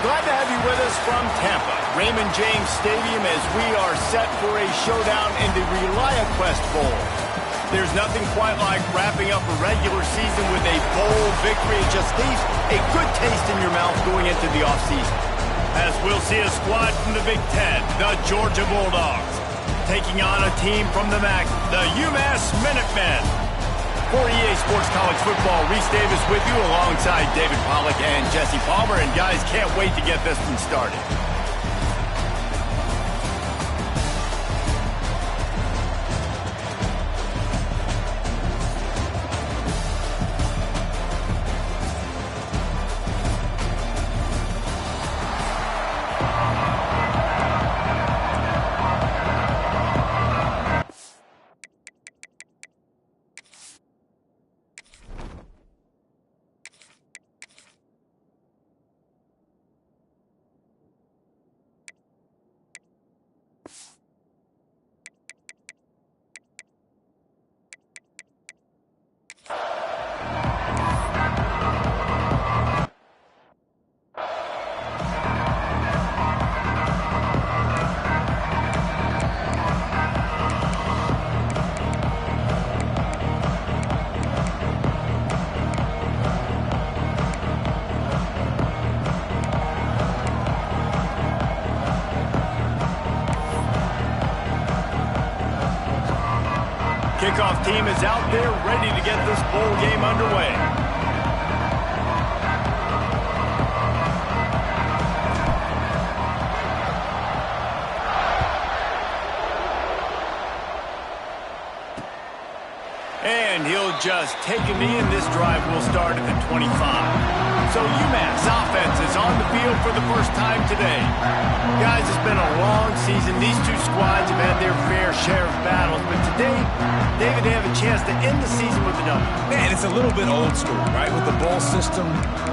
Glad to have you with us from Tampa, Raymond James Stadium, as we are set for a showdown in the ReliaQuest Bowl. There's nothing quite like wrapping up a regular season with a bowl victory. It just leaves a good taste in your mouth going into the offseason. As we'll see a squad from the Big Ten, the Georgia Bulldogs, taking on a team from the MAC, the UMass Minutemen. For EA Sports College Football, Reese Davis with you alongside David Pollack and Jesse Palmer. And guys, can't wait to get this one started. Kickoff team is out there ready to get this bowl game underway. And he'll just take a knee, and this drive will start at the 25. So UMass offense is on the field for the first time today. Guys, it's been a long season. These two squads have had their fair share of battles, but today, David, they have a chance to end the season with a W. Man, it's a little bit old school, right? With the bowl system,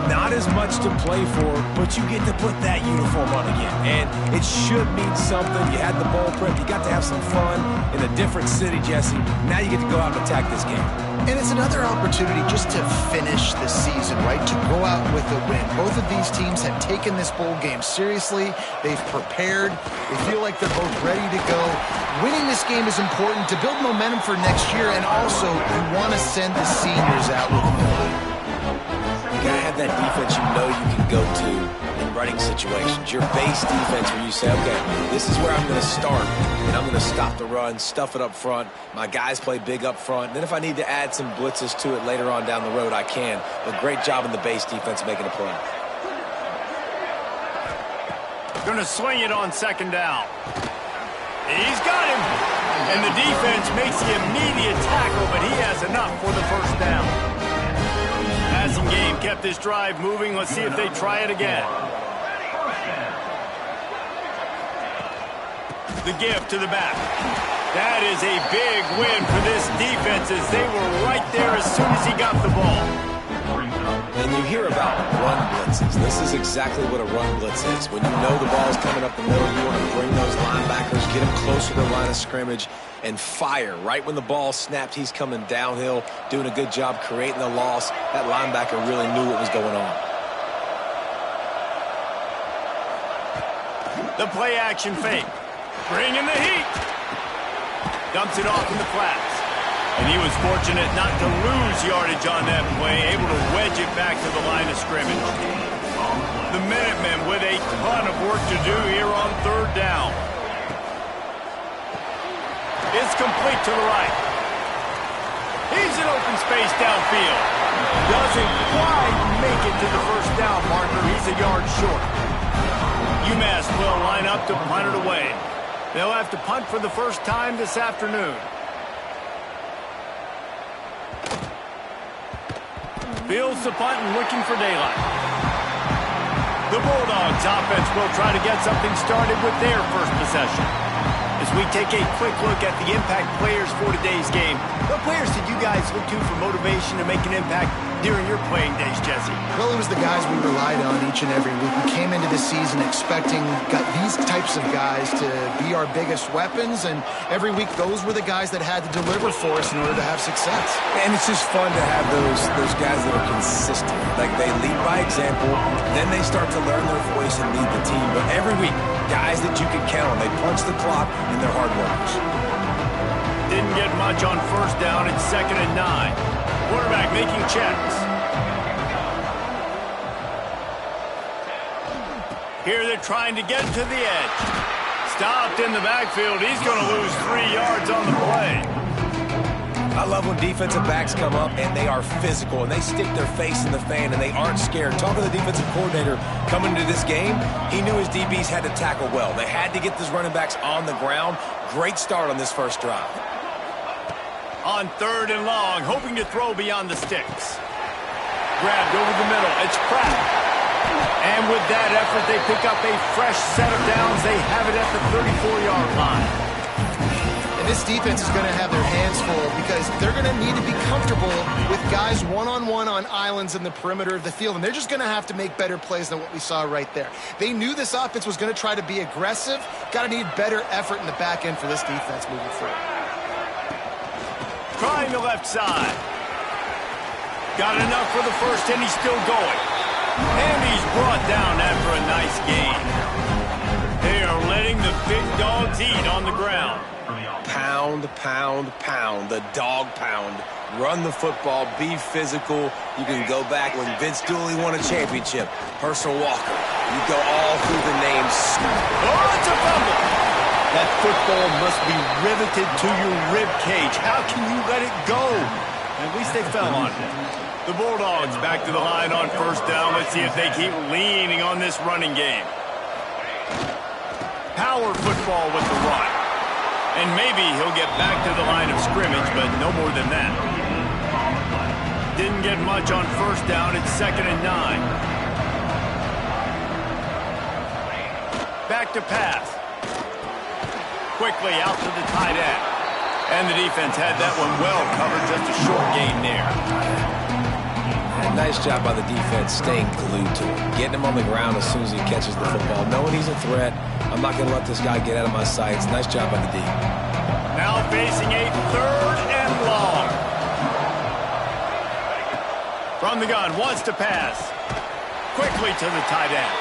not as much to play for, but you get to put that uniform on again. And it should mean something. You had the bowl prep. You got to have some fun in a different city, Jesse. Now you get to go out and attack this game. And it's another opportunity just to finish the season, right? To go out with a win. Both of these teams have taken this bowl game seriously. They've prepared. They feel like they're both ready to go. Winning this game is important to build momentum for next year, and also you want to send the seniors out with a win. You got to have that defense you know you can go to in running situations. Your base defense where you say, okay, this is where I'm going to start, and I'm going to stop the run, stuff it up front. My guys play big up front. Then if I need to add some blitzes to it later on down the road, I can. But great job in the base defense making a play. Going to swing it on second down. He's got him. And the defense makes the immediate tackle, but he has enough for the first down. Passing game kept this drive moving. Let's see if they try it again. The give to the back. That is a big win for this defense, as they were right there as soon as he got the ball. And you hear about run blitzes. This is exactly what a run blitz is. When you know the ball is coming up the middle, you want to bring those linebackers, get them closer to the line of scrimmage, and fire. Right when the ball snapped, he's coming downhill, doing a good job creating the loss. That linebacker really knew what was going on. The play action fake. Bringing the heat. Dumps it off in the flats. And he was fortunate not to lose yardage on that play, able to wedge it back to the line of scrimmage. The Minutemen with a ton of work to do here on third down. It's complete to the right. He's in open space downfield. Doesn't quite make it to the first down marker. He's a yard short. UMass will line up to punt it away. They'll have to punt for the first time this afternoon. Fields the punt and looking for daylight. The Bulldogs offense will try to get something started with their first possession. As we take a quick look at the impact players for today's game, what players did you guys look to for motivation to make an impact during your playing days, Jesse? Well, it was the guys we relied on each and every week. We came into the season expecting these types of guys to be our biggest weapons, and every week those were the guys that had to deliver for us in order to have success. And it's just fun to have those guys that are consistent. Like, they lead by example, then they start to learn their voice and lead the team. But every week, guys that you can count on. They punch the clock, and they're hard workers. Didn't get much on first down. It's 2nd and 9. Quarterback making checks. Here they're trying to get to the edge. Stopped in the backfield. He's going to lose 3 yards on the play. I love when defensive backs come up and they are physical and they stick their face in the fan and they aren't scared. Talking to the defensive coordinator coming into this game, he knew his DBs had to tackle well. They had to get those running backs on the ground. Great start on this first drive. On 3rd and long, hoping to throw beyond the sticks. Grabbed over the middle. It's Pratt. And with that effort, they pick up a fresh set of downs. They have it at the 34-yard line. This defense is going to have their hands full because they're going to need to be comfortable with guys one-on-one on islands in the perimeter of the field, and they're just going to have to make better plays than what we saw right there. They knew this offense was going to try to be aggressive. Got to need better effort in the back end for this defense moving forward. Trying the left side. Got enough for the first, and he's still going. And he's brought down after a nice gain. They are letting the big dogs eat on the ground. Pound, pound, pound, the dog pound. Run the football, be physical. You can go back when Vince Dooley won a championship. Herschel Walker. You go all through the names. Oh, it's a fumble. That football must be riveted to your rib cage. How can you let it go? At least they fell on it. The Bulldogs back to the line on first down. Let's see if they keep leaning on this running game. Power football with the run. And maybe he'll get back to the line of scrimmage, but no more than that. Didn't get much on first down. It's 2nd and 9. Back to pass. Quickly out to the tight end. And the defense had that one well covered. Just a short gain there. And nice job by the defense staying glued to him. Getting him on the ground as soon as he catches the football. Knowing he's a threat. I'm not going to let this guy get out of my sights. Nice job by the D. Now facing a 3rd and long. From the gun, wants to pass. Quickly to the tight end.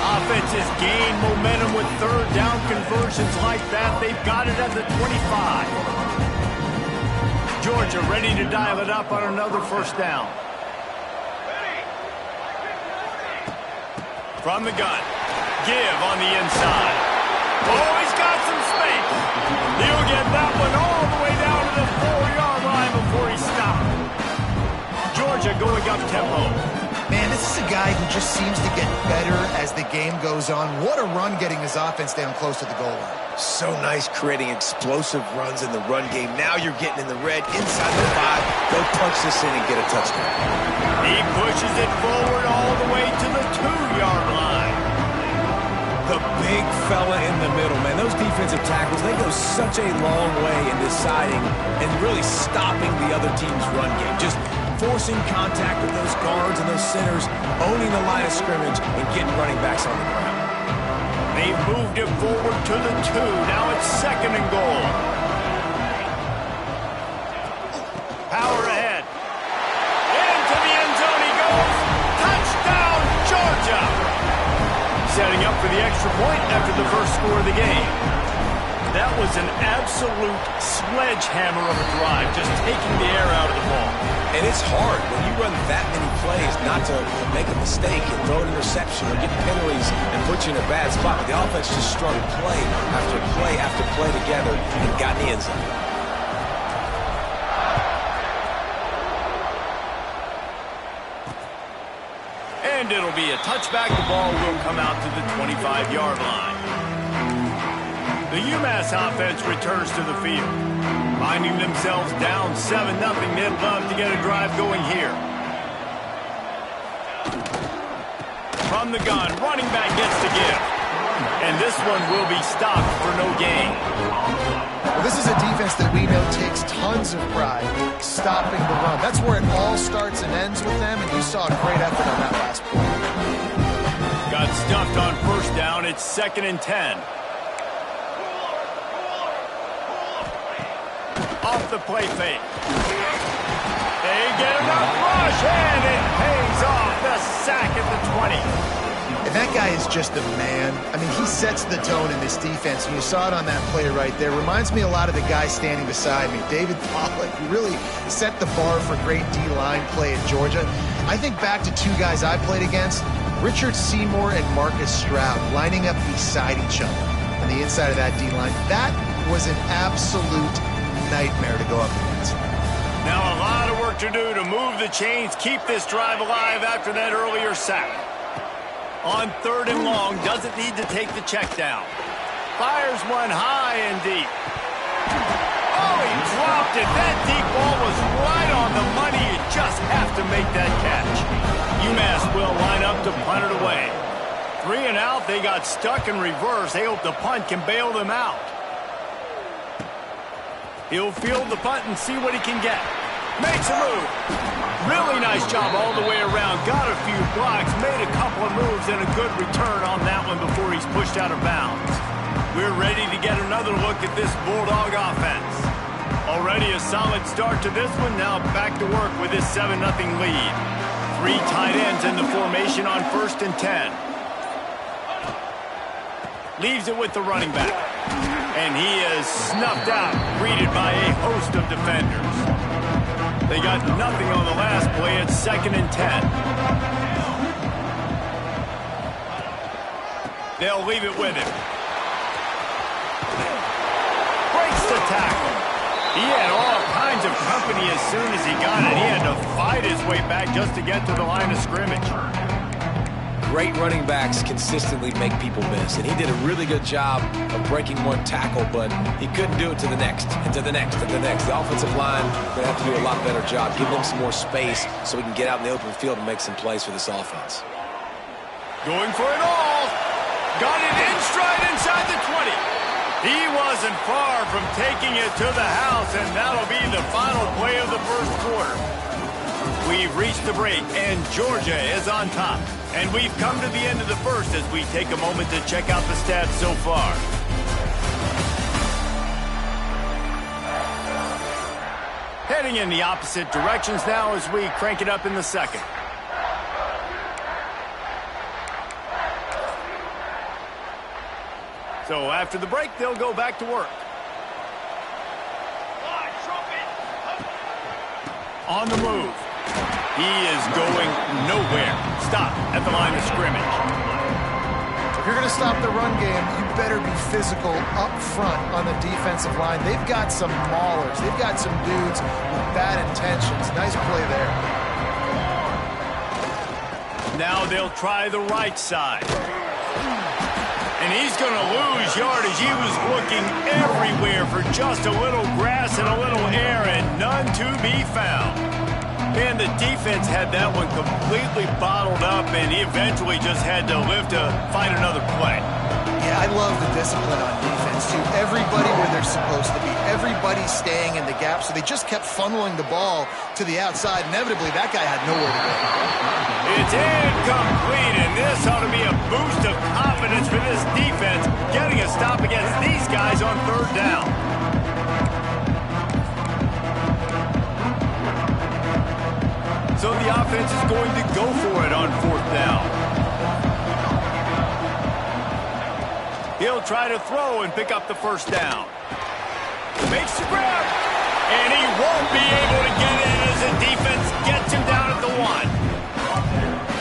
Offenses gain momentum with 3rd down conversions like that. They've got it at the 25. Georgia ready to dial it up on another first down. From the gun. Give on the inside. Oh, he's got some space. He'll get that one all the way down to the 4-yard line before he stopped. Georgia going up tempo. Man, this is a guy who just seems to get better as the game goes on. What a run getting his offense down close to the goal line. So nice creating explosive runs in the run game. Now you're getting in the red, inside the 5. Go punch this in and get a touchdown. He pushes it forward all the way to the 2-yard line. The big fella in the middle, man. Those defensive tackles, they go such a long way in deciding and really stopping the other team's run game. Just forcing contact with those guards and those centers, owning the line of scrimmage, and getting running backs on the ground. They've moved it forward to the 2. Now it's 2nd and goal. Power ahead. Into the end zone he goes. Touchdown, Georgia. Setting up for the extra point after the first score of the game. That was an absolute sledgehammer of a drive, just taking the air out of the ball. And it's hard when you run that many plays not to make a mistake and throw an interception or get penalties and put you in a bad spot. But the offense just strung play after play after play together and got in the end zone. And it'll be a touchback. The ball will come out to the 25-yard line. The UMass offense returns to the field. Finding themselves down 7-0, they'd love to get a drive going here. From the gun, running back gets to give. And this one will be stopped for no gain. defense that we know takes tons of pride stopping the run. That's where it all starts and ends with them, and you saw a great effort on that last play. Got stuffed on first down. It's 2nd and 10. Off the play fake. They get enough rush, and it pays off. The sack at the 20. And that guy is just a man. I mean, he sets the tone in this defense, and you saw it on that play right there. Reminds me a lot of the guy standing beside me, David Pollock, who really set the bar for great D-line play at Georgia. I think back to two guys I played against, Richard Seymour and Marcus Stroud, lining up beside each other on the inside of that D-line. That was an absolute nightmare to go up against. Now a lot of work to do to move the chains, keep this drive alive after that earlier sack. On 3rd and long, doesn't need to take the check down. Fires one high and deep. Oh, he dropped it. That deep ball was right on the money. You just have to make that catch. UMass will line up to punt it away. 3 and out, they got stuck in reverse. They hope the punt can bail them out. He'll field the punt and see what he can get. Makes a move. Really nice job all the way around. Got a few blocks, made a couple of moves, and a good return on that one before he's pushed out of bounds. We're ready to get another look at this Bulldog offense. Already a solid start to this one. Now back to work with this 7-0 lead. 3 tight ends in the formation on 1st and 10. Leaves it with the running back. And he is snuffed out, greeted by a host of defenders. They got nothing on the last play. It's 2nd and 10. They'll leave it with him. Breaks the tackle. He had all kinds of company as soon as he got it. He had to fight his way back just to get to the line of scrimmage. Great running backs consistently make people miss, and he did a really good job of breaking one tackle, but he couldn't do it to the next, and to the next, and to the next. The offensive line going to have to do a lot better job, give them some more space so we can get out in the open field and make some plays for this offense. Going for it all. Got it in stride inside the 20. He wasn't far from taking it to the house, and that'll be the final play of the first quarter. We've reached the break, and Georgia is on top. And we've come to the end of the first as we take a moment to check out the stats so far. Heading in the opposite directions now as we crank it up in the second. So after the break, they'll go back to work. On the move. He is going nowhere. Stop at the line of scrimmage. If you're going to stop the run game, you better be physical up front on the defensive line. They've got some maulers. They've got some dudes with bad intentions. Nice play there. Now they'll try the right side. And he's going to lose yardage. He was looking everywhere for just a little grass and a little air, and none to be found. Man, the defense had that one completely bottled up, and he eventually just had to live to find another play. Yeah, I love the discipline on defense, too. Everybody where they're supposed to be. Everybody staying in the gap, so they just kept funneling the ball to the outside. Inevitably, that guy had nowhere to go. It's incomplete, and this ought to be a boost of confidence for this defense, getting a stop against these guys on 3rd down. So the offense is going to go for it on 4th down. He'll try to throw and pick up the 1st down. Makes the grab, and he won't be able to get in as the defense gets him down at the 1.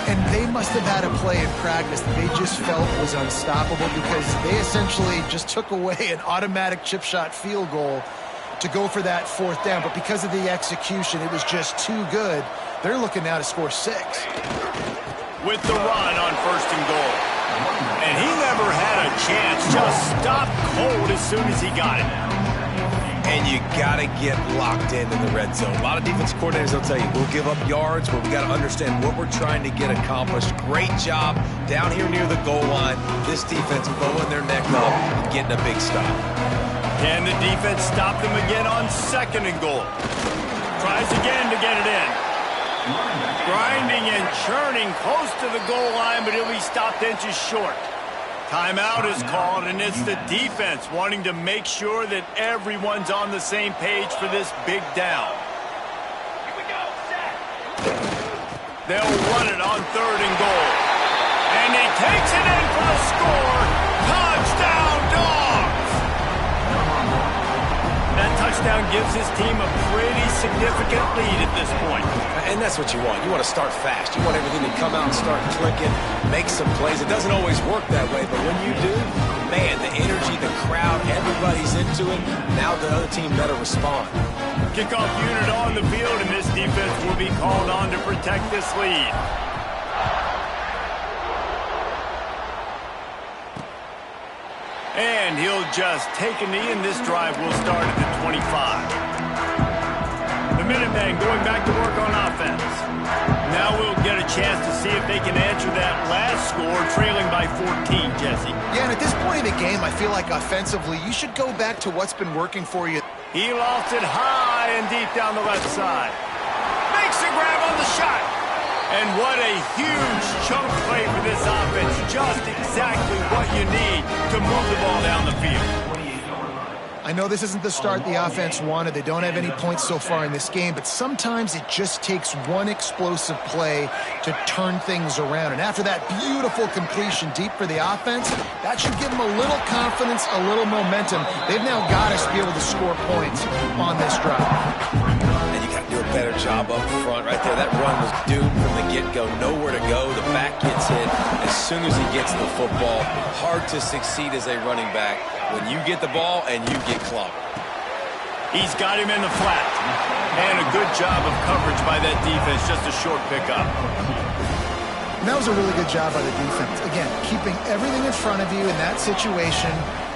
And they must have had a play in practice that they just felt was unstoppable because they essentially just took away an automatic chip shot field goal to go for that 4th down. But because of the execution, it was just too good. They're looking now to score 6. With the run on 1st and goal. And he never had a chance. Just stopped cold as soon as he got it. And you got to get locked in the red zone. A lot of defense coordinators will tell you, we'll give up yards, but we got to understand what we're trying to get accomplished. Great job down here near the goal line. this defense bowing their neck up and getting a big stop. Can the defense stop them again on 2nd and goal? Tries again to get it in. Grinding and churning close to the goal line, but he'll be stopped inches short. Timeout is called, and it's the defense wanting to make sure that everyone's on the same page for this big down. Here we go, set. They'll run it on 3rd and goal. And he takes it in for the score. Touchdown, Dogs! That touchdown gives his team a pretty significant lead at this point. And that's what you want. You want to start fast. You want everything to come out and start clicking, make some plays. It doesn't always work that way, but when you do, man, the energy, the crowd, everybody's into it. Now the other team better respond. Kickoff unit on the field, and this defense will be called on to protect this lead. And he'll just take a knee, and this drive will start at the 25. The Minutemen going back to work on offense. Now we'll get a chance to see if they can answer that last score, trailing by 14, Jesse. Yeah, and at this point in the game, I feel like offensively, you should go back to what's been working for you. He lofts it high and deep down the left side. Makes the grab on the shot. And what a huge chunk play for this offense. Just exactly what you need to move the ball down the field. I know this isn't the start the offense wanted. They don't have any points so far in this game, but sometimes it just takes one explosive play to turn things around. And after that beautiful completion deep for the offense, that should give them a little confidence, a little momentum. They've now got us to be able to score points on this drive. And you got to do a better job up front right there. That run was doomed from the get-go. Nowhere to go. The back gets hit as soon as he gets the football. Hard to succeed as a running back when you get the ball and you get clocked. He's got him in the flat. And a good job of coverage by that defense. Just a short pickup. And that was a really good job by the defense. Again, keeping everything in front of you in that situation.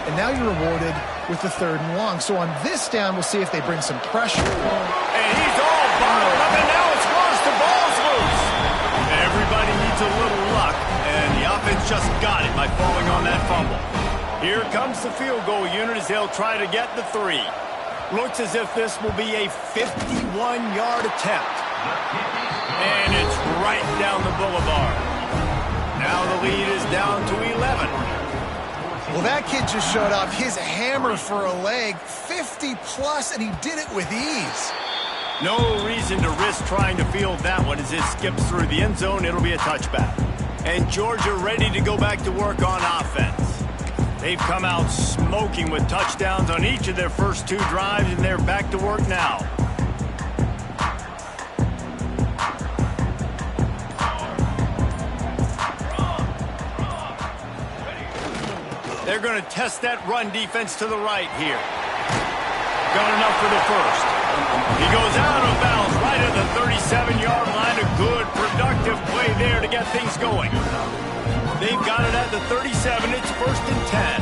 And now you're rewarded with the 3rd and long. So on this down, we'll see if they bring some pressure. And he's all bottled up, and now it's lost. The ball's loose. Everybody needs a little luck, and the offense just got it by falling on that fumble. Here comes the field goal unit as they'll try to get the 3. Looks as if this will be a 51-yard attempt. And it's right down the boulevard. Now the lead is down to 11. Well, that kid just showed off his hammer for a leg, 50-plus, and he did it with ease. No reason to risk trying to field that one as it skips through the end zone. It'll be a touchback. And Georgia ready to go back to work on offense. They've come out smoking with touchdowns on each of their first 2 drives, and they're back to work now. They're going to test that run defense to the right here. Got enough for the first. He goes out of bounds right at the 37-yard line. A good, productive play there to get things going. They've got it at the 37. It's 1st and 10.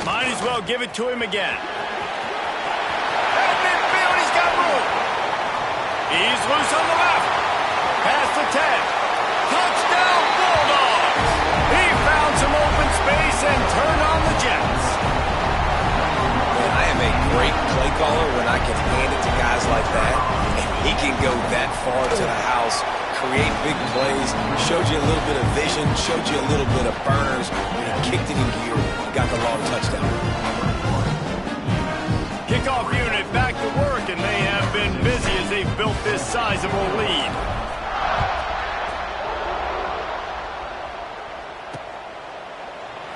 Might as well give it to him again. At midfield, he's got room. He's loose on the left. Past the 10. Touchdown, Bulldogs! He found some open space and turned on the Jets. Man, I am a great play caller when I can hand it to guys like that. And he can go that far to the house, create big plays, showed you a little bit of vision, showed you a little bit of burners, and he kicked it in gear and got the long touchdown. Kickoff unit back to work, and they have been busy as they've built this sizable lead.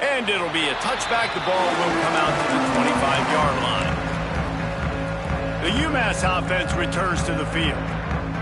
And it'll be a touchback. The ball will come out to the 25-yard line. The UMass offense returns to the field.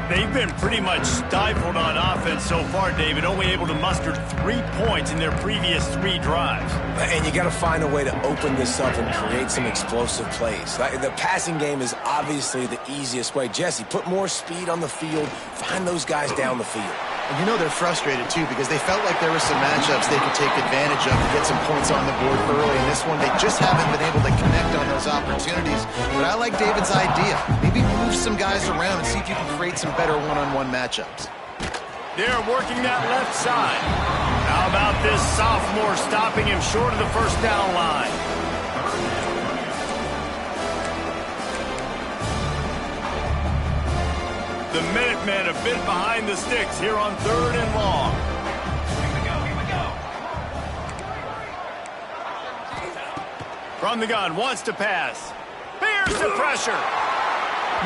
They've been pretty much stifled on offense so far, David, only able to muster 3 points in their previous 3 drives. And you got to find a way to open this up and create some explosive plays. The passing game is obviously the easiest way. Jesse, put more speed on the field. Find those guys down the field. And you know they're frustrated, too, because they felt like there were some matchups they could take advantage of and get some points on the board early. In this one, they just haven't been able to connect on those opportunities. But I like David's idea. Maybe move some guys around and see if you can create some better one-on-one matchups. They're working that left side. How about this sophomore stopping him short of the first down line? The Minutemen a bit behind the sticks here on 3rd and long. Here we go. From the gun, wants to pass. Here's the pressure.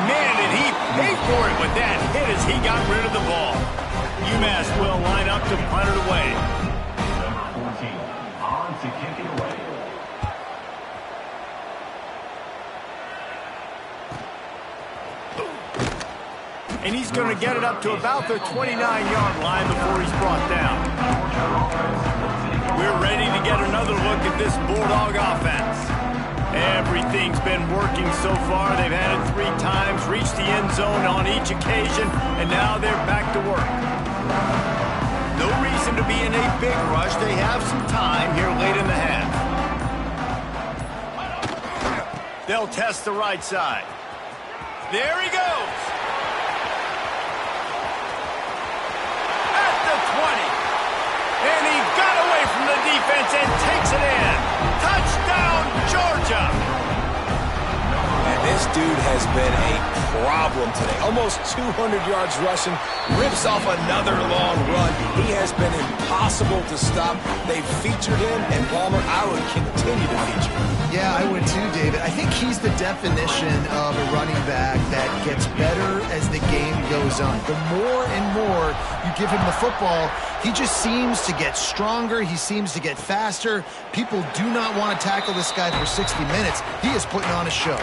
Man, did he pay for it with that hit as he got rid of the ball. UMass will line up to punt it away. Number 14, on to kick it away. And he's going to get it up to about the 29-yard line before he's brought down. We're ready to get another look at this Bulldog offense. Everything's been working so far. They've had it 3 times, reached the end zone on each occasion, and now they're back to work. No reason to be in a big rush. They have some time here late in the half. They'll test the right side. There he goes. At the 20. And he got away from the defense and takes it in. Touchdown, Georgia. And this dude has been a problem today. Almost 200 yards rushing. Rips off another long run. He has been impossible to stop. They've featured him, and Palmer, I would continue to feature him. Yeah, I would too, David. I think he's the definition of a running back that gets better as the game goes on. The more and more you give him the football, he just seems to get stronger. He seems to get faster. People do not want to tackle this guy for 60 minutes. He is putting on a show.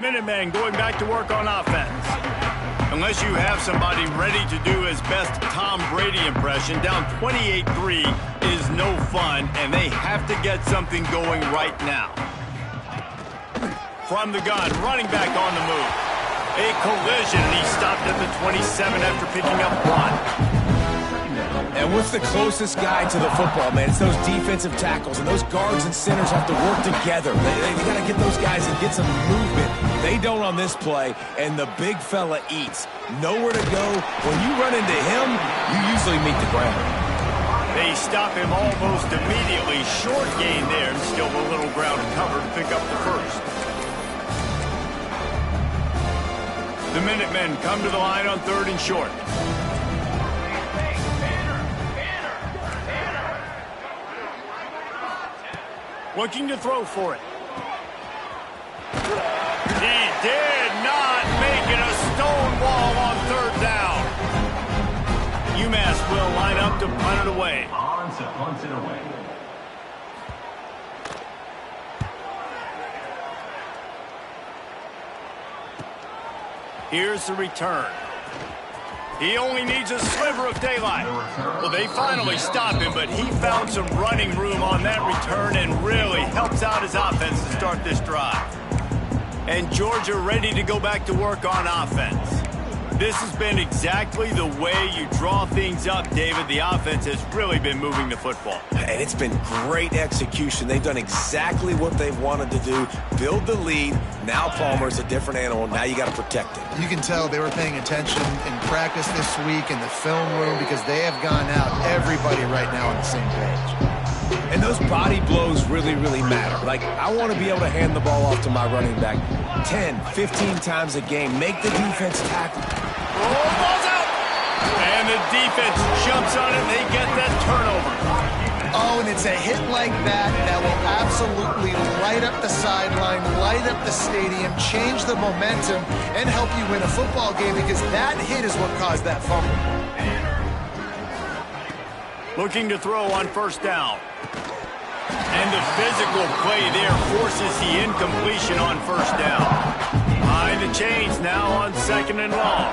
Minutemen going back to work on offense. Unless you have somebody ready to do his best Tom Brady impression, down 28-3 is no fun, and they have to get something going right now. From the gun, running back on the move. A collision, and he stopped at the 27 after picking up 1. And what's the closest guy to the football, man? It's those defensive tackles, and those guards and centers have to work together. They got to get those guys and get some movement. They don't on this play, and the big fella eats. Nowhere to go. When you run into him, you usually meet the ground. They stop him almost immediately. Short gain there, and still a little ground to cover to pick up the first. The Minutemen come to the line on 3rd and short. Looking to throw for it. He did not make it a stone wall on 3rd down. UMass will line up to punt it away. On to punt it away. Here's the return. He only needs a sliver of daylight. Well, they finally stop him, but he found some running room on that return and really helps out his offense to start this drive. And Georgia ready to go back to work on offense. This has been exactly the way you draw things up, David. The offense has really been moving the football. And it's been great execution. They've done exactly what they've wanted to do. Build the lead. Now Palmer's a different animal. Now you got to protect him. You can tell they were paying attention in practice this week in the film room because they have gone out, everybody right now on the same page. And those body blows really, really matter. Like, I want to be able to hand the ball off to my running back 10, 15 times a game. Make the defense tackle. Oh, ball's out! And the defense jumps on it. They get that turnover. Oh, and it's a hit like that that will absolutely light up the sideline, light up the stadium, change the momentum, and help you win a football game because that hit is what caused that fumble. Looking to throw on first down. And the physical play there forces the incompletion on first down. Behind the chains now on 2nd and long.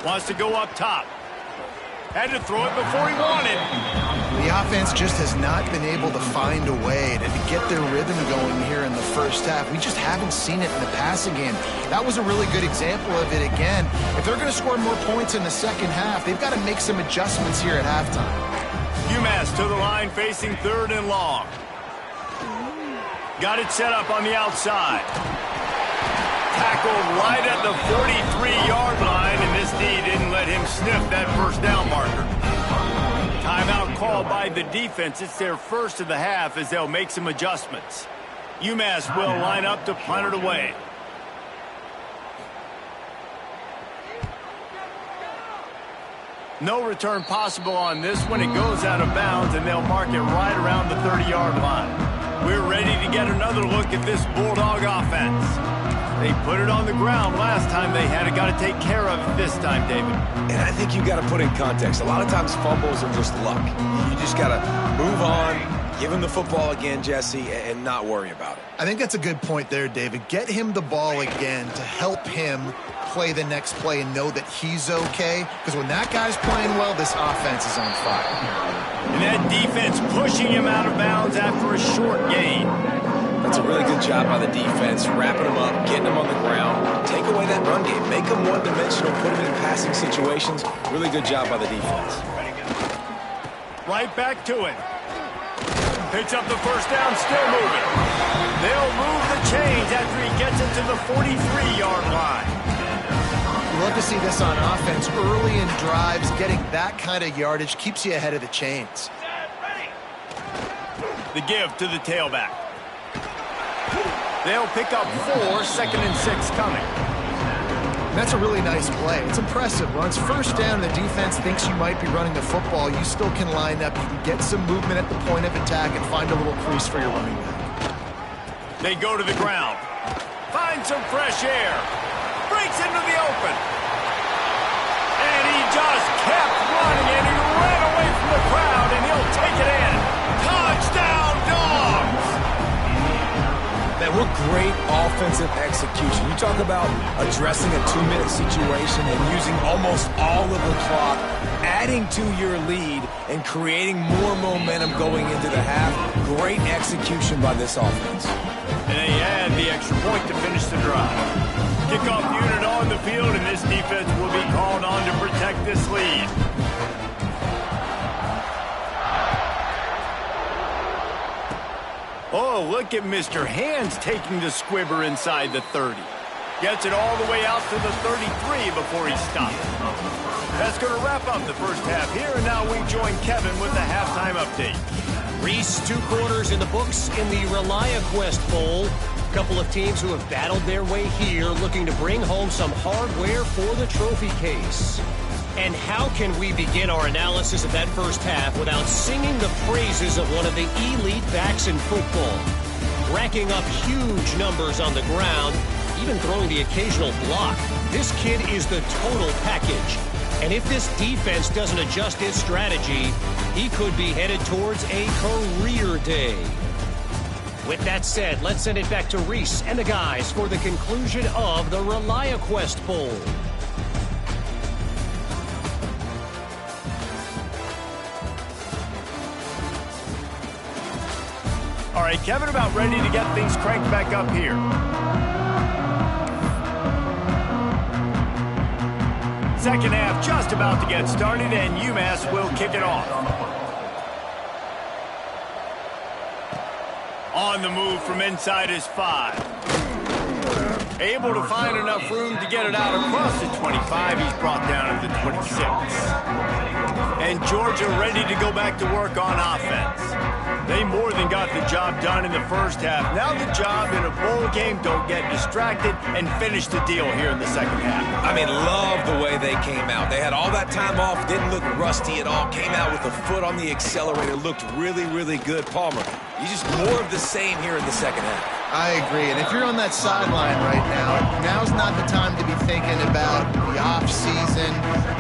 Wants to go up top. Had to throw it before he wanted. The offense just has not been able to find a way to get their rhythm going here in the first half. We just haven't seen it in the passing game. That was a really good example of it again. If they're going to score more points in the second half, they've got to make some adjustments here at halftime. UMass to the line facing 3rd and long. Got it set up on the outside. Tackled right at the 43-yard line, and this D didn't let him sniff that first down marker. Timeout called by the defense. It's their first of the half as they'll make some adjustments. UMass will line up to punt it away. No return possible on this one. It goes out of bounds, and they'll mark it right around the 30-yard line. We're ready to get another look at this Bulldog offense. They put it on the ground last time. They had it. Got to take care of it this time, David. And I think you got to put in context. A lot of times fumbles are just luck. You just got to move on, give him the football again, Jesse, and not worry about it. I think that's a good point there, David. Get him the ball again to help him play the next play and know that he's okay. Because when that guy's playing well, this offense is on fire. And that defense pushing him out of bounds after a short gain. That's a really good job by the defense, wrapping them up, getting them on the ground. Take away that run game. Make them one-dimensional, put them in passing situations. Really good job by the defense. Right back to it. Picks up the first down, still moving. They'll move the chains after he gets it to the 43-yard line. You love to see this on offense. Early in drives, getting that kind of yardage keeps you ahead of the chains. The give to the tailback. They'll pick up 4, 2nd and 6 coming. That's a really nice play. It's impressive. Once first down, the defense thinks you might be running the football. You still can line up. You can get some movement at the point of attack and find a little crease for your running back. They go to the ground. Find some fresh air. Breaks into the open. And he just kept running, and he ran away from the crowd, and he'll take it in. Touchdown, Dogs! Man, what great offensive execution. You talk about addressing a 2-minute situation and using almost all of the clock, adding to your lead, and creating more momentum going into the half. Great execution by this offense. And they add the extra point to finish the drive. Kickoff unit on the field, and this defense will be called on to protect this lead. Oh, look at Mr. Hands taking the squibber inside the 30. Gets it all the way out to the 33 before he stops. That's going to wrap up the first half here, and now we join Kevin with the halftime update. Reese, 2 quarters in the books in the ReliaQuest Bowl. A couple of teams who have battled their way here, looking to bring home some hardware for the trophy case. And how can we begin our analysis of that first half without singing the praises of one of the elite backs in football? Racking up huge numbers on the ground, even throwing the occasional block. This kid is the total package. And if this defense doesn't adjust its strategy, he could be headed towards a career day. With that said, let's send it back to Reese and the guys for the conclusion of the ReliaQuest Bowl. All right, Kevin, about ready to get things cranked back up here. Second half just about to get started, and UMass will kick it off. On the move from inside his 5. Able to find enough room to get it out across the 25. He's brought down at the 26. And Georgia ready to go back to work on offense. They more than got the job done in the first half. Now the job in a bowl game, don't get distracted and finish the deal here in the second half. I mean, love the way they came out. They had all that time off, didn't look rusty at all, came out with a foot on the accelerator, looked really, really good. Palmer, you just more of the same here in the second half. I agree. And if you're on that sideline right now, now's not the time to be thinking about the off-season,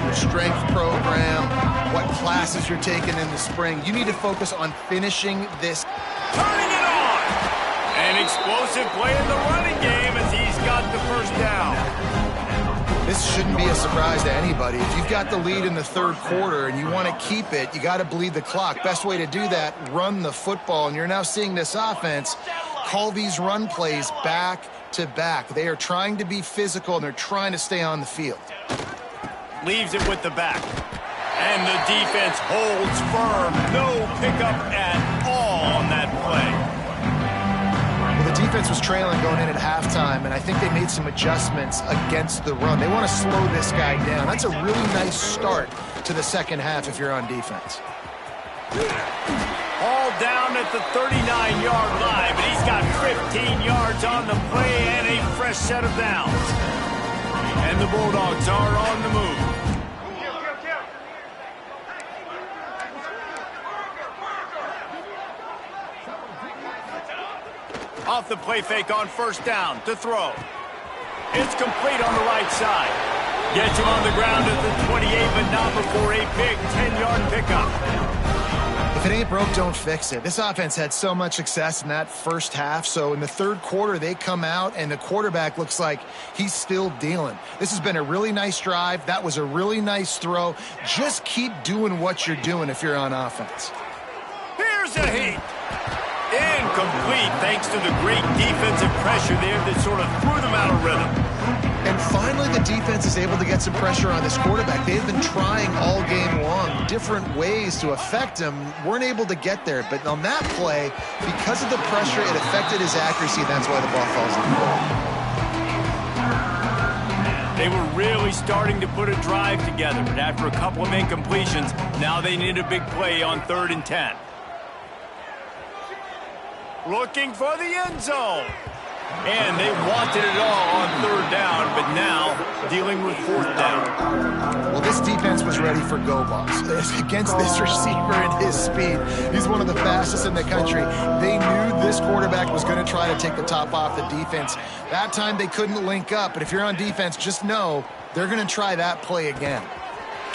your strength program, what classes you're taking in the spring. You need to focus on finishing this. Turning it on! An explosive play in the running game as he's got the first down. This shouldn't be a surprise to anybody. If you've got the lead in the third quarter and you want to keep it, you got to bleed the clock. Best way to do that, run the football. And you're now seeing this offense call these run plays back to back. They are trying to be physical, and they're trying to stay on the field. Leaves it with the back. And the defense holds firm. No pickup at all on that play. Well, the defense was trailing going in at halftime, and I think they made some adjustments against the run. They want to slow this guy down. That's a really nice start to the second half if you're on defense. All down at the 39-yard line, but he's got 15 yards on the play and a fresh set of downs. And the Bulldogs are on the move. Off the play fake on first down to throw. It's complete on the right side. Gets him on the ground at the 28, but not before a big 10-yard pickup. If it ain't broke, don't fix it. This offense had so much success in that first half, so in the third quarter, they come out, and the quarterback looks like he's still dealing. This has been a really nice drive. That was a really nice throw. Just keep doing what you're doing if you're on offense. Here's a heat. Incomplete, thanks to the great defensive pressure there that sort of threw them out of rhythm. And finally, the defense is able to get some pressure on this quarterback. They've been trying all game long different ways to affect him. Weren't able to get there. But on that play, because of the pressure, it affected his accuracy, and that's why the ball falls in the goal. They were really starting to put a drive together, but after a couple of incompletions, now they need a big play on 3rd and 10. Looking for the end zone. And they wanted it all on 3rd down, but now dealing with 4th down. Well, this defense was ready for go balls. Against this receiver and his speed, he's one of the fastest in the country. They knew this quarterback was going to try to take the top off the defense. That time they couldn't link up, but if you're on defense, just know they're going to try that play again.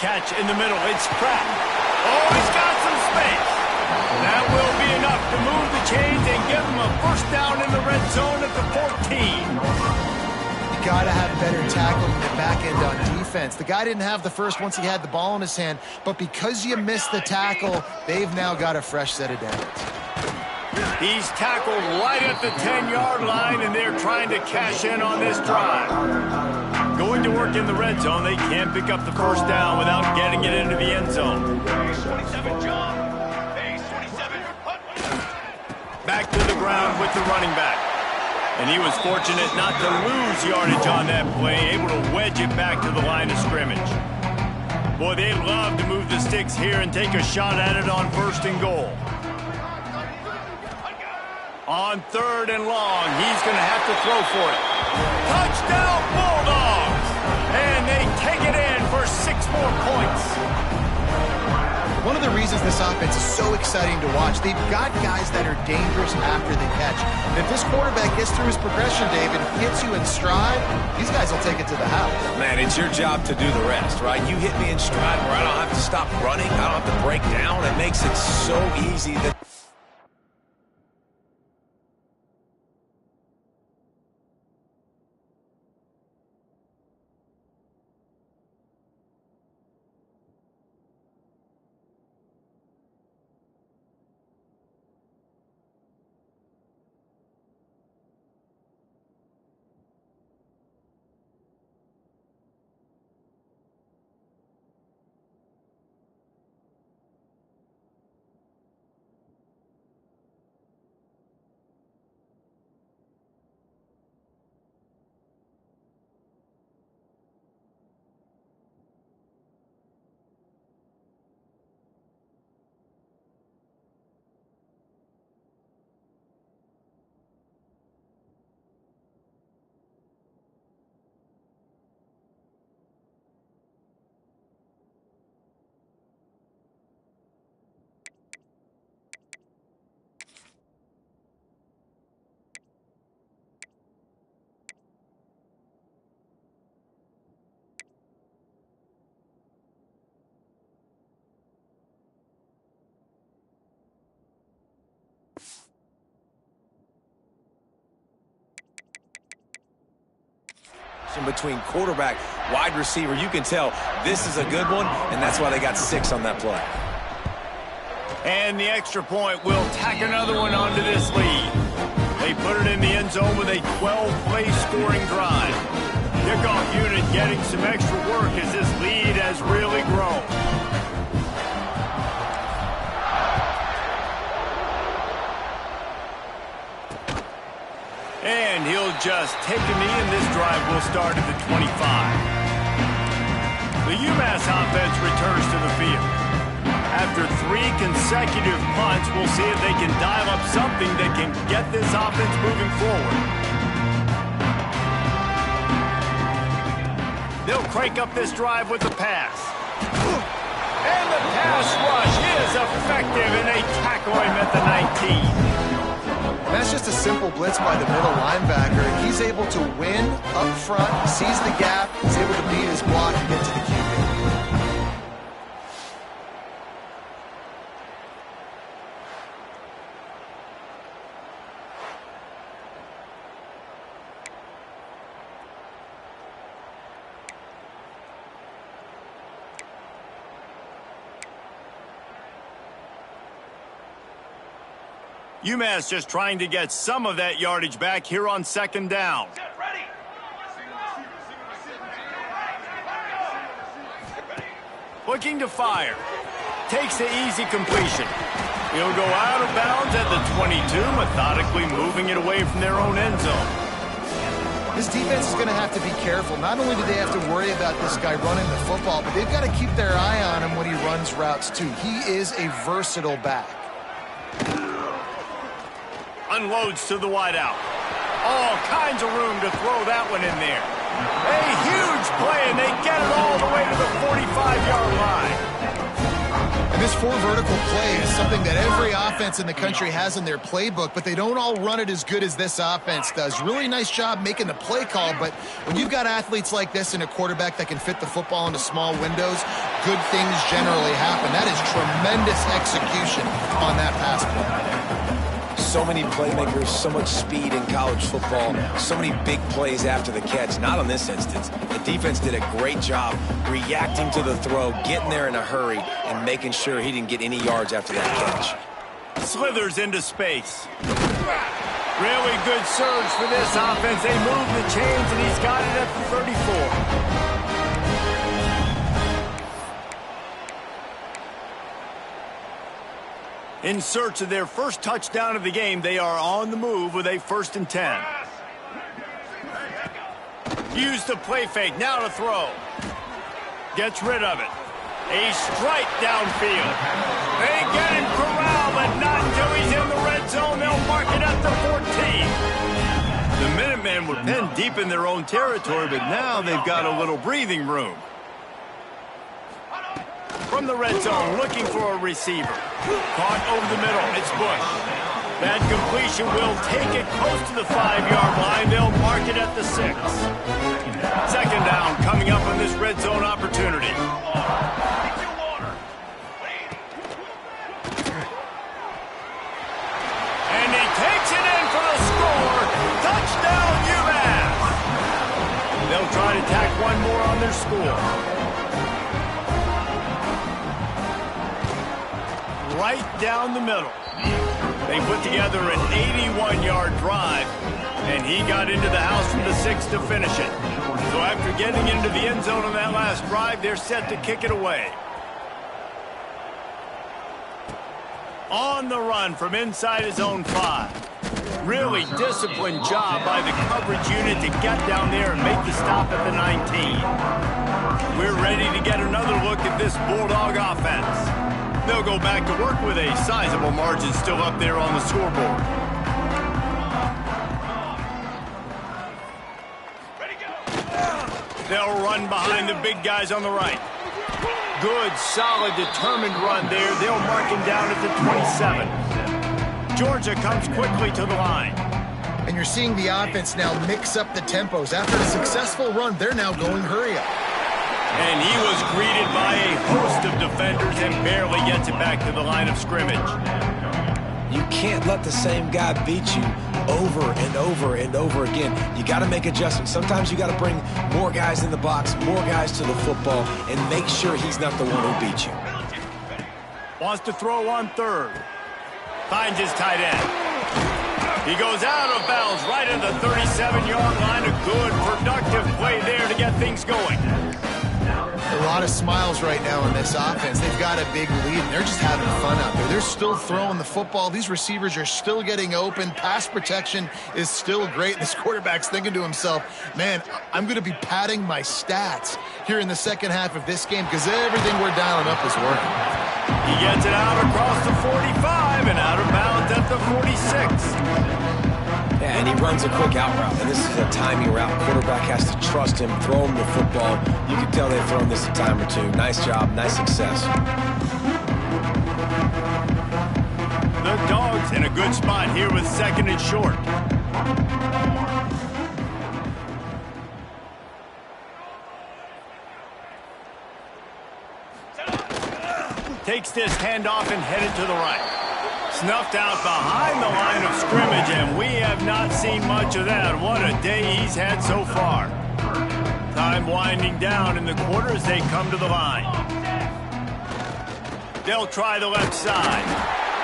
Catch in the middle. It's Pratt. Oh, he's got some space. That will be enough to move the chains and give them a first down in the red zone at the 14. You got to have better tackling the back end on defense. The guy didn't have the first once he had the ball in his hand, but because you missed the tackle, they've now got a fresh set of downs. He's tackled right at the 10-yard line, and they're trying to cash in on this drive. Going to work in the red zone, they can't pick up the first down without getting it into the end zone. Back to the ground with the running back. And he was fortunate not to lose yardage on that play, able to wedge it back to the line of scrimmage. Boy, they love to move the sticks here and take a shot at it on 1st and goal. On 3rd and long, he's going to have to throw for it. Touchdown, Bulldogs! And they take it in for 6 more points. One of the reasons this offense is so exciting to watch, they've got guys that are dangerous after the catch. And if this quarterback gets through his progression, David, hits you in stride, these guys will take it to the house. Man, it's your job to do the rest, right? You hit me in stride where I don't have to stop running. I don't have to break down. It makes it so easy that... Between quarterback, wide receiver, you can tell this is a good one, and that's why they got 6 on that play. And the extra point will tack another one onto this lead. They put it in the end zone with a 12-play scoring drive. Kickoff unit getting some extra work as this lead has really grown. And he'll just take a knee, and this drive will start at the 25. The UMass offense returns to the field. After 3 consecutive punts, we'll see if they can dial up something that can get this offense moving forward. They'll crank up this drive with the pass. And the pass rush is effective, and they tackle him at the 19. That's just a simple blitz by the middle linebacker. He's able to win up front, sees the gap, he's able to beat his block and get to the QB. UMass just trying to get some of that yardage back here on 2nd down. Looking to fire. Takes the easy completion. He'll go out of bounds at the 22, methodically moving it away from their own end zone. This defense is going to have to be careful. Not only do they have to worry about this guy running the football, but they've got to keep their eye on him when he runs routes too. He is a versatile back. Unloads to the wideout. All kinds of room to throw that one in there. A huge play, and they get it all the way to the 45-yard line. And this 4 vertical play is something that every offense in the country has in their playbook, but they don't all run it as good as this offense does. Really nice job making the play call, but when you've got athletes like this and a quarterback that can fit the football into small windows, good things generally happen. That is tremendous execution on that pass play. So many playmakers, so much speed in college football, so many big plays after the catch. Not on this instance. The defense did a great job reacting to the throw, getting there in a hurry, and making sure he didn't get any yards after that catch. Slithers into space. Really good surge for this offense. They move the chains, and he's got it at the 34. In search of their first touchdown of the game, they are on the move with a 1st and 10. Use the play fake, now to throw. Gets rid of it. A strike downfield. They get him corralled, but not until he's in the red zone. They'll mark it at the 14. The Minutemen were pinned deep in their own territory, but now they've got a little breathing room. From the red zone, looking for a receiver. Caught over the middle, it's Bush. That completion will take it close to the 5-yard line. They'll mark it at the 6. 2nd down coming up on this red zone opportunity. And he takes it in for the score. Touchdown, UMass. They'll try to tack one more on their score. Right down the middle. They put together an 81-yard drive, and he got into the house from the 6 to finish it. So after getting into the end zone on that last drive, they're set to kick it away. On the run from inside his own 5. Really disciplined job by the coverage unit to get down there and make the stop at the 19. We're ready to get another look at this Bulldog offense. They'll go back to work with a sizable margin still up there on the scoreboard. They'll run behind the big guys on the right. Good, solid, determined run there. They'll mark him down at the 27. Georgia comes quickly to the line. And you're seeing the offense now mix up the tempos. After a successful run, they're now going hurry up. And he was greeted by a host of defenders and barely gets it back to the line of scrimmage. You can't let the same guy beat you over and over and over again. You got to make adjustments. Sometimes you got to bring more guys in the box, more guys to the football, and make sure he's not the one who beats you. Wants to throw on third. Finds his tight end. He goes out of bounds right at the 37-yard line. A good, productive play there to get things going. A lot of smiles right now in this offense. They've got a big lead, and they're just having fun out there. They're still throwing the football. These receivers are still getting open. Pass protection is still great. This quarterback's thinking to himself, man, I'm going to be padding my stats here in the second half of this game because everything we're dialing up is working. He gets it out across the 45 and out of bounds at the 46. Yeah, and he runs a quick out route, and this is a timing route. Quarterback has to trust him, throw him the football. You can tell they've thrown this a time or two. Nice job, nice success. The Dogs in a good spot here with second and short. Takes this handoff and headed to the right. Snuffed out behind the line of scrimmage, and we have not seen much of that. What a day he's had so far. Time winding down in the quarter as they come to the line. They'll try the left side.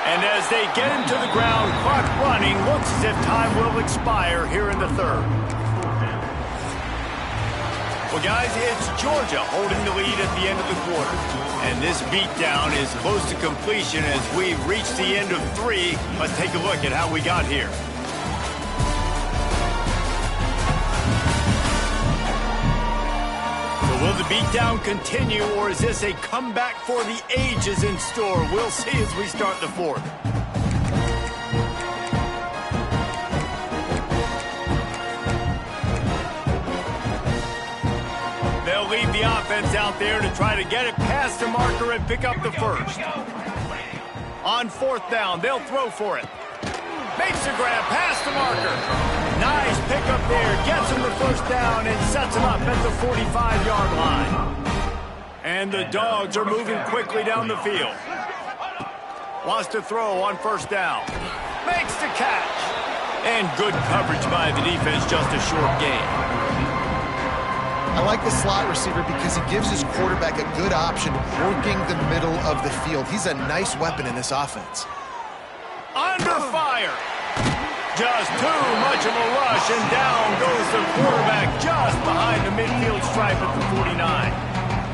And as they get him to the ground, clock running, looks as if time will expire here in the third. Well, guys, it's Georgia holding the lead at the end of the quarter. And this beatdown is close to completion as we've reached the end of 3. Let's take a look at how we got here. So will the beatdown continue, or is this a comeback for the ages in store? We'll see as we start the fourth. Leave the offense out there to try to get it past the marker and pick up the first. On fourth down, they'll throw for it. Makes the grab past the marker. Nice pickup there. Gets him the first down and sets him up at the 45-yard line. And the Dogs are moving quickly down the field. Wants to throw on first down. Makes the catch. And good coverage by the defense, just a short gain. I like the slot receiver because he gives his quarterback a good option working the middle of the field. He's a nice weapon in this offense. Under fire. Just too much of a rush, and down goes the quarterback just behind the midfield stripe at the 49.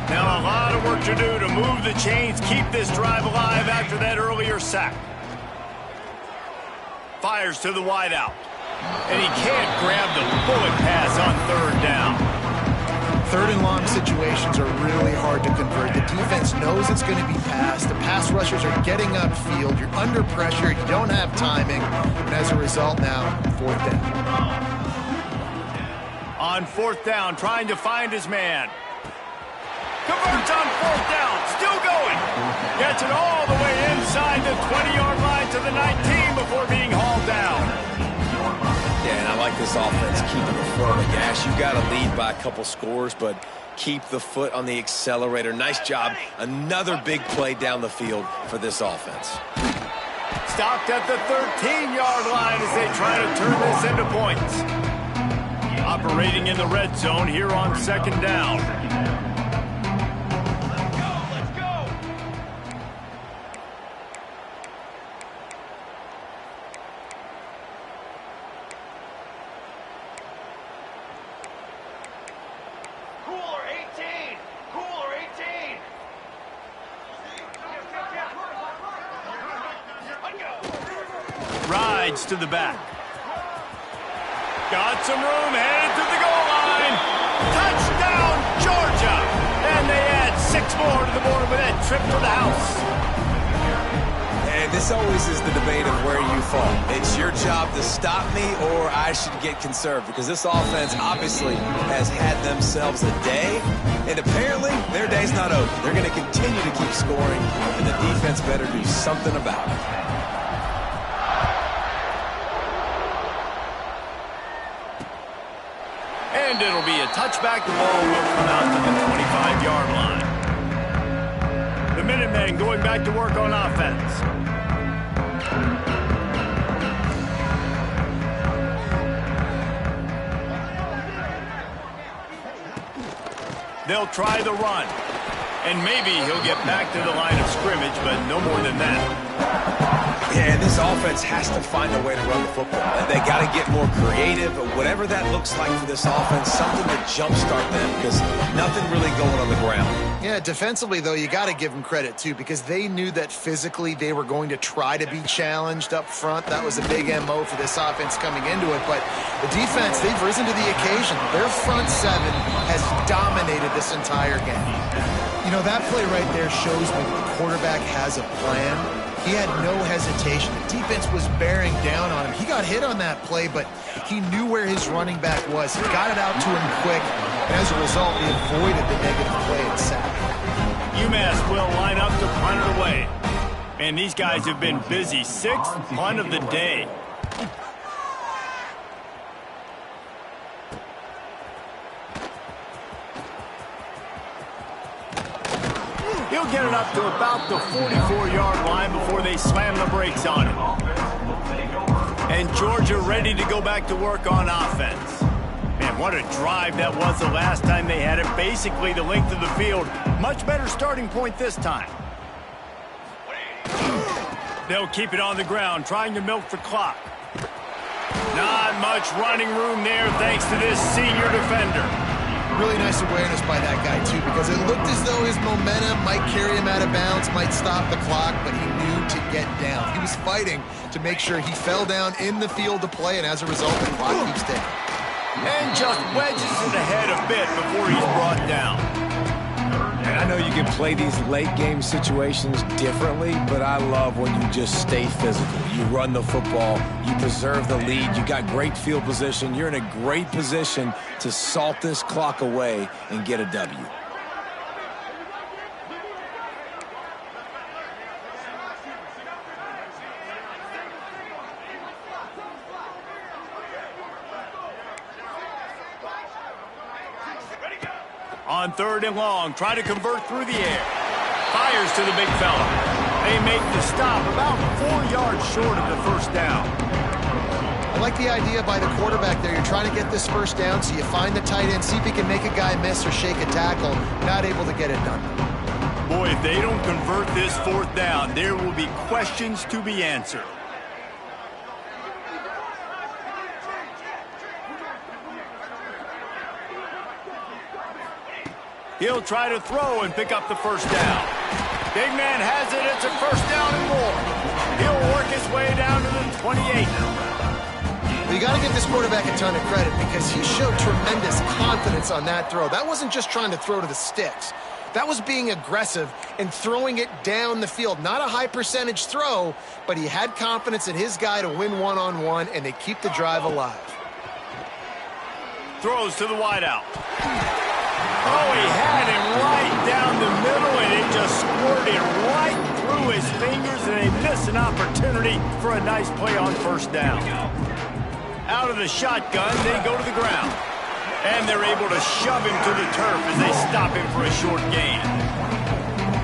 Now a lot of work to do to move the chains, keep this drive alive after that earlier sack. Fires to the wideout. And he can't grab the bullet pass on third down. Third and long situations are really hard to convert. The defense knows it's going to be passed. The pass rushers are getting upfield. You're under pressure. You don't have timing. And as a result now, fourth down. On fourth down, trying to find his man. Converts on fourth down. Still going. Gets it all the way inside the 20-yard line to the 19 before being hauled down. Yeah, and I like this offense, keeping the foot on the gas. You've got to lead by a couple scores, but keep the foot on the accelerator. Nice job. Another big play down the field for this offense. Stopped at the 13-yard line as they try to turn this into points. Operating in the red zone here on second down. Rides to the back. Got some room, headed to the goal line. Touchdown, Georgia! And they add 6 more to the board with that trip to the house. And this always is the debate of where you fall. It's your job to stop me, or I should get conserved, because this offense obviously has had themselves a day, and apparently their day's not over. They're going to continue to keep scoring, and the defense better do something about it. And it'll be a touchback. The ball will come out to the 25-yard line. The Minutemen going back to work on offense. They'll try the run. And maybe he'll get back to the line of scrimmage, but no more than that. Yeah, and this offense has to find a way to run the football. They got to get more creative, but whatever that looks like for this offense, something to jumpstart them, because nothing really going on the ground. Yeah, defensively, though, you got to give them credit, too, because they knew that physically they were going to try to be challenged up front. That was a big MO for this offense coming into it. But the defense, they've risen to the occasion. Their front seven has dominated this entire game. You know, that play right there shows me the quarterback has a plan. He had no hesitation. The defense was bearing down on him. He got hit on that play, but he knew where his running back was. He got it out to him quick, and as a result, he avoided the negative play and sack. UMass will line up to punt it away. And these guys have been busy. Sixth punt of the day. He'll get it up to about the 44-yard line before they slam the brakes on him. And Georgia ready to go back to work on offense. Man, what a drive that was the last time they had it. Basically the length of the field. Much better starting point this time. They'll keep it on the ground, trying to milk the clock. Not much running room there thanks to this senior defender. Really nice awareness by that guy, too, because it looked as though his momentum might carry him out of bounds, might stop the clock, but he knew to get down. He was fighting to make sure he fell down in the field to play, and as a result, the clock keeps ticking. And just wedges it ahead a bit before he's brought down. And I know you can play these late-game situations differently, but I love when you just stay physical. You run the football, you preserve the lead, you got great field position, you're in a great position to salt this clock away and get a W. On third and long, try to convert through the air. Fires to the big fella. They make the stop about 4 yards short of the first down. I like the idea by the quarterback there. You're trying to get this first down, so you find the tight end, see if he can make a guy miss or shake a tackle. Not able to get it done. Boy, if they don't convert this fourth down, there will be questions to be answered. He'll try to throw and pick up the first down. Big man has it. It's a first down and more. He'll work his way down to the 28. Well, you got to give this quarterback a ton of credit because he showed tremendous confidence on that throw. That wasn't just trying to throw to the sticks. That was being aggressive and throwing it down the field. Not a high percentage throw, but he had confidence in his guy to win one-on-one, and they keep the drive alive. Throws to the wideout. Oh, he had him right down the middle, and it just squirted right through his fingers, and they missed an opportunity for a nice play on first down. Out of the shotgun, they go to the ground. And they're able to shove him to the turf as they stop him for a short gain.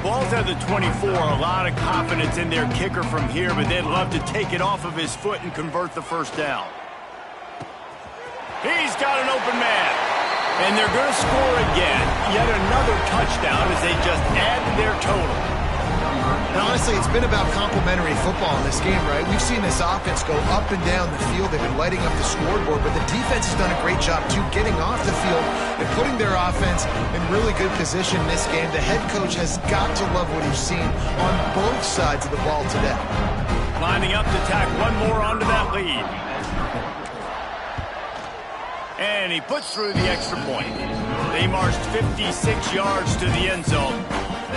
Ball's at the 24, a lot of confidence in their kicker from here, but they'd love to take it off of his foot and convert the first down. He's got an open man. And they're going to score again. Yet another touchdown as they just add to their total. And honestly, it's been about complementary football in this game, right? We've seen this offense go up and down the field. They've been lighting up the scoreboard, but the defense has done a great job, too, getting off the field and putting their offense in really good position in this game. The head coach has got to love what he's seen on both sides of the ball today. Lining up to tack one more onto that lead. And he puts through the extra point. They marched 56 yards to the end zone.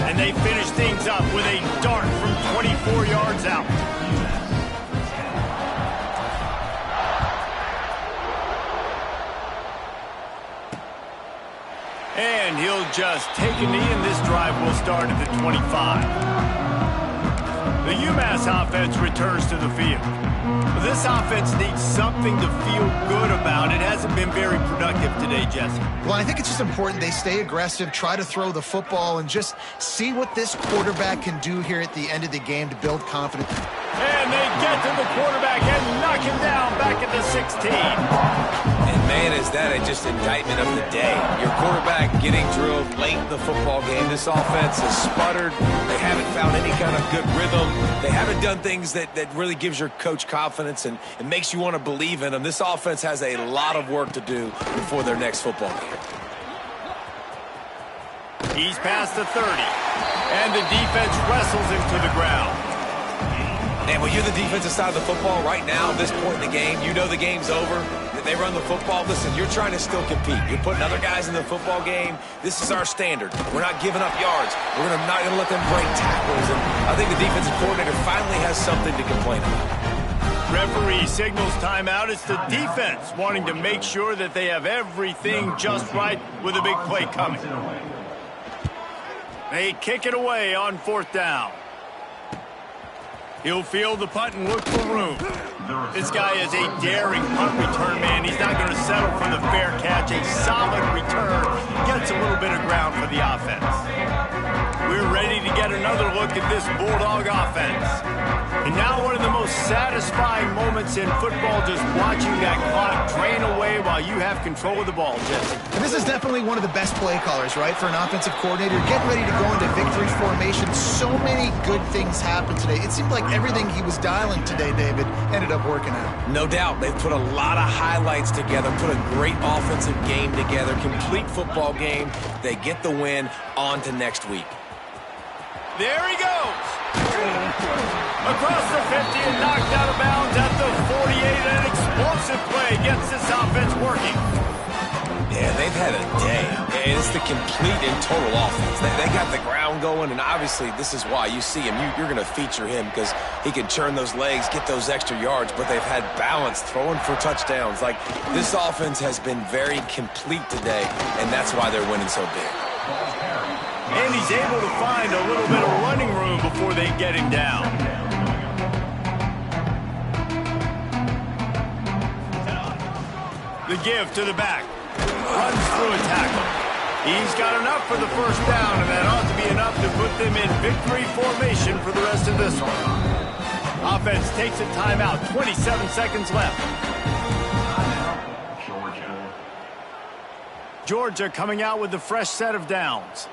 And they finish things up with a dart from 24 yards out. And he'll just take a knee, and this drive will start at the 25. The UMass offense returns to the field. This offense needs something to feel good about. It hasn't been very productive today, Jesse. Well, I think it's just important they stay aggressive, try to throw the football, and just see what this quarterback can do here at the end of the game to build confidence. And they get to the quarterback and knock him down back at the 16. And man, is that just indictment of the day. Your quarterback getting drilled late in the football game. This offense has sputtered. They haven't found any kind of good rhythm. They haven't done things that really gives your coach confidence and makes you want to believe in them. This offense has a lot of work to do before their next football game. He's past the 30, and the defense wrestles him to the ground. And when you're the defensive side of the football right now, at this point in the game, you know the game's over. They run the football. Listen, you're trying to still compete. You're putting other guys in the football game. This is our standard. We're not giving up yards. We're not going to let them break tackles. And I think the defensive coordinator finally has something to complain about. Referee signals timeout. It's the defense wanting to make sure that they have everything just right with a big play coming. They kick it away on 4th down. He'll field the punt and look for room. This guy is a daring punt return man. He's not going to settle for the fair catch. A solid return. Gets a little bit of ground for the offense. We're ready to get another look at this Bulldog offense. And now one of the most satisfying moments in football, just watching that clock drain away while you have control of the ball, Jesse. And this is definitely one of the best play callers, right, for an offensive coordinator. Getting ready to go into victory formation. So many good things happened today. It seemed like everything he was dialing today, David, ended up working out. No doubt. They've put a lot of highlights together, put a great offensive game together, complete football game. They get the win. On to next week. There he goes. Across the 50 and knocked out of bounds at the 48. An explosive play gets this offense working. Yeah, they've had a day. It's the complete and total offense. They got the ground going, and obviously this is why you see him. You're going to feature him because he can churn those legs, get those extra yards, but they've had balance, throwing for touchdowns. Like, this offense has been very complete today, and that's why they're winning so big. And he's able to find a little bit of running room before they get him down. The give to the back. Runs through a tackle. He's got enough for the first down, and that ought to be enough to put them in victory formation for the rest of this one. Offense takes a timeout. 27 seconds left. Georgia coming out with a fresh set of downs.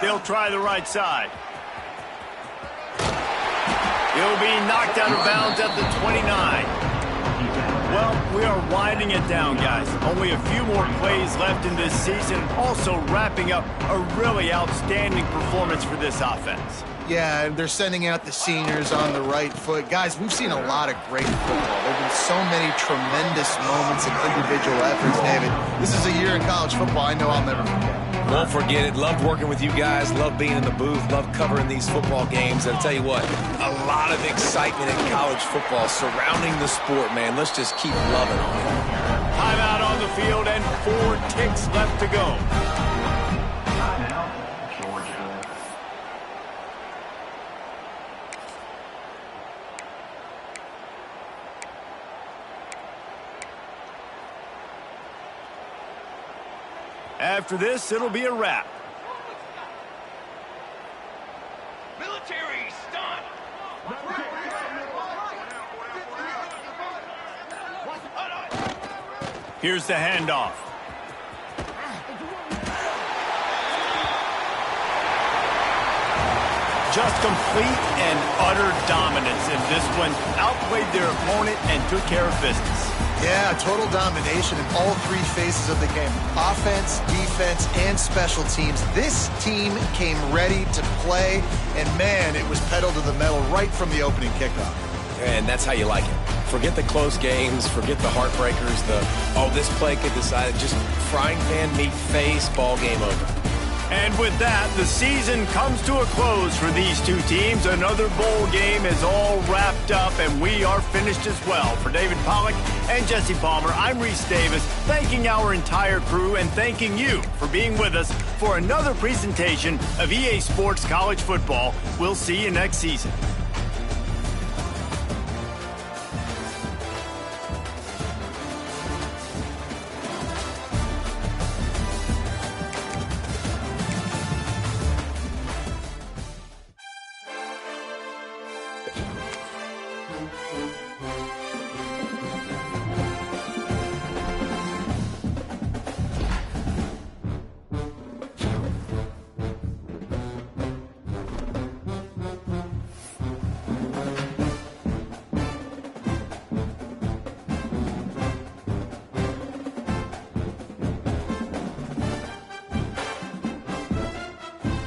They'll try the right side. He'll be knocked out of bounds at the 29. Well, we are winding it down, guys. Only a few more plays left in this season. Also wrapping up a really outstanding performance for this offense. Yeah, they're sending out the seniors on the right foot. Guys, we've seen a lot of great football. There have been so many tremendous moments and individual efforts, David. This is a year in college football I know I'll never forget. Won't forget it. Loved working with you guys. Loved being in the booth. Loved covering these football games. And I'll tell you what, a lot of excitement in college football surrounding the sport, man. Let's just keep loving on it. Timeout on the field and 4 ticks left to go. After this, it'll be a wrap. Military stunt. Here's the handoff. Just complete and utter dominance in this one. Outplayed their opponent and took care of business. Yeah, total domination in all 3 phases of the game. Offense, defense, and special teams. This team came ready to play, and man, it was pedal to the metal right from the opening kickoff. And that's how you like it. Forget the close games, forget the heartbreakers, this play could decide it. Just frying pan meat face, ball game over. And with that, the season comes to a close for these two teams. Another bowl game is all wrapped up, and we are finished as well. For David Pollack and Jesse Palmer, I'm Reese Davis, thanking our entire crew and thanking you for being with us for another presentation of EA Sports College Football. We'll see you next season.